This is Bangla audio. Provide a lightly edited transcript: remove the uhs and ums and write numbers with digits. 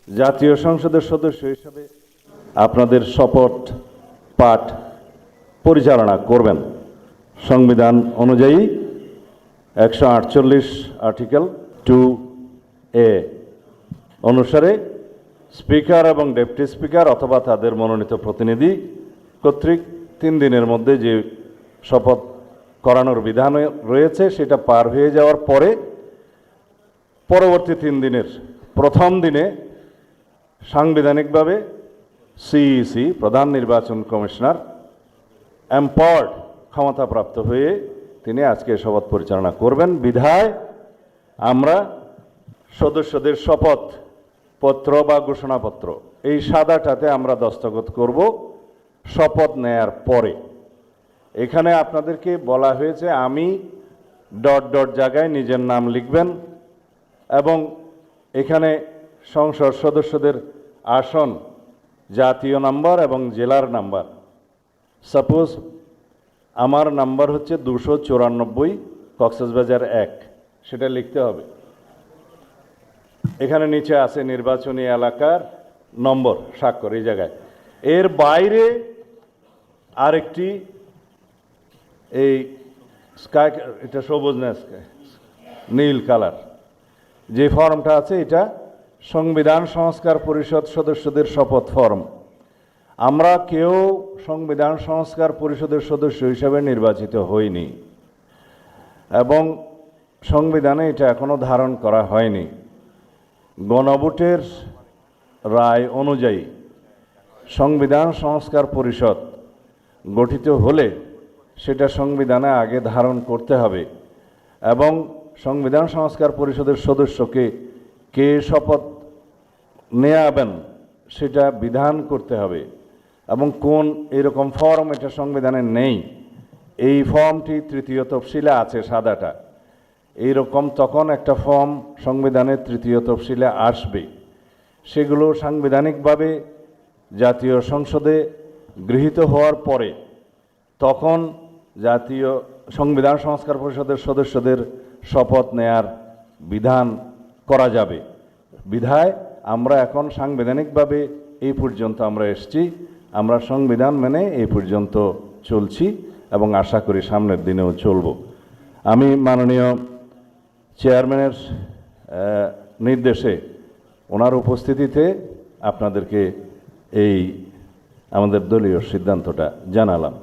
জাতীয় সংসদের সদস্য হিসেবে আপনাদের শপথ পাঠ পরিচালনা করবেন। সংবিধান অনুযায়ী 148 আর্টিকেল 2A অনুসারে স্পিকার এবং ডেপুটি স্পিকার অথবা তাদের মনোনীত প্রতিনিধি কর্তৃক 3 দিনের মধ্যে যে শপথ করানোর বিধান রয়েছে সেটা পার হয়ে যাওয়ার পরে পরবর্তী 3 দিনের প্রথম দিনে সাংবিধানিকভাবে সিইসি প্রধান নির্বাচন কমিশনার এম্পাওয়ার্ড ক্ষমতাপ্রাপ্ত হয়ে তিনি আজকে শপথ পরিচালনা করবেন। বিধায় আমরা সদস্যদের শপথ পত্র বা ঘোষণাপত্র এই সাদাটাতে আমরা দস্তখত করব শপথ নেয়ার পরে। এখানে আপনাদেরকে বলা হয়েছে আমি ... জায়গায় নিজের নাম লিখবেন এবং এখানে সংসদ সদস্যদের আসন, জাতীয় নাম্বার এবং জেলার নাম্বার। সাপোজ আমার নাম্বার হচ্ছে 294 কক্সবাজার 1, সেটা লিখতে হবে। এখানে নিচে আছে নির্বাচনী এলাকার নম্বর, স্বাক্ষর এই জায়গায়। এর বাইরে আরেকটি এই স্কাই, এটা সবুজ না নীল কালার যে ফর্মটা আছে, এটা সংবিধান সংস্কার পরিষদ সদস্যদের শপথ ফর্ম। আমরা কেউ সংবিধান সংস্কার পরিষদের সদস্য হিসেবে নির্বাচিত হইনি এবং সংবিধানে এটা এখনো ধারণ করা হয়নি। গণভোটের রায় অনুযায়ী সংবিধান সংস্কার পরিষদ গঠিত হলে সেটা সংবিধানে আগে ধারণ করতে হবে এবং সংবিধান সংস্কার পরিষদের সদস্যকে কে শপথ নেয়াবেন সেটা বিধান করতে হবে এবং কোন এরকম ফর্ম এটা সংবিধানে নেই। এই ফর্মটি 3য় তফসিলে আছে, সাদাটা। এইরকম তখন একটা ফর্ম সংবিধানের 3য় তফসিলে আসবে। সেগুলো সাংবিধানিকভাবে জাতীয় সংসদে গৃহীত হওয়ার পরে তখন জাতীয় সংবিধান সংস্কার পরিষদের সদস্যদের শপথ নেয়ার বিধান করা যাবে। বিধায় আমরা এখন সাংবিধানিকভাবে এই পর্যন্ত আমরা এসেছি, আমরা সংবিধান মেনে এই পর্যন্ত চলছি এবং আশা করি সামনের দিনেও চলব। আমি মাননীয় চেয়ারম্যানের নির্দেশে ওনার উপস্থিতিতে আপনাদেরকে এই আমাদের দলীয় সিদ্ধান্তটা জানালাম।